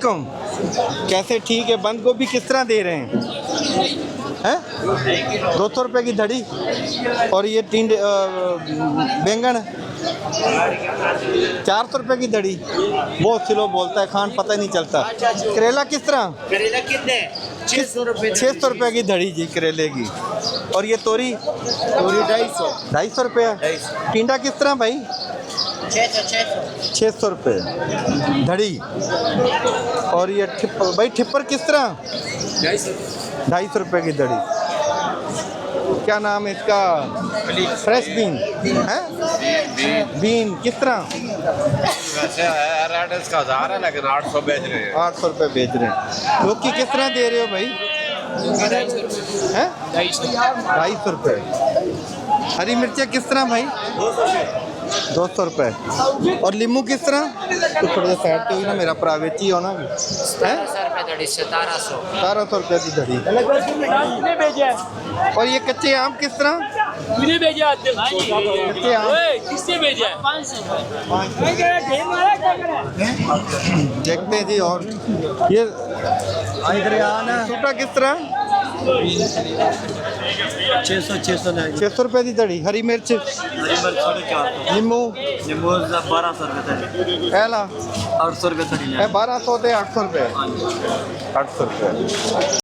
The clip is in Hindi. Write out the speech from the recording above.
कैसे ठीक है। बंद गोभी किस तरह दे रहे हैं? 200 रुपये की धड़ी। और ये बैंगन 400 रुपये की धड़ी। बहुत स्लो बोलता है खान, पता ही नहीं चलता। करेला किस तरह? करेला कितने? 600 रुपये। 600 रुपये की धड़ी जी करेले की। और ये तोरी 250 रुपये। टिंडा किस तरह भाई? 600 रुपये धड़ी। और ये भाई ठिप्पर किस तरह? 250 रुपये की धड़ी। क्या नाम है इसका? फ्रेश बीन है। बीन किस तरह? वैसे है रेट इसका 1000 है, लेकिन 800 बेच रहे हैं। 800 रुपये बेच रहे हैं। लौकी किस तरह दे रहे हो भाई? हैं 250 रुपये। हरी मिर्चें किस तरह भाई? 200 रुपये। और लीमू किस तरह? तो थोड़ा सा साइड पे हुई ना, मेरा प्राइवेट ही हो ना। 1700 रुपये की धड़ी। और ये कच्चे आम किस तरह? कच्चे आम देखते हैं जी। और ये सूटा किस तरह? 600 रुपये की धड़ी। हरी मिर्च, नींबू 1200 रुपये। पहला 800 रुपये 1200 800 रुपये। 800 रुपये।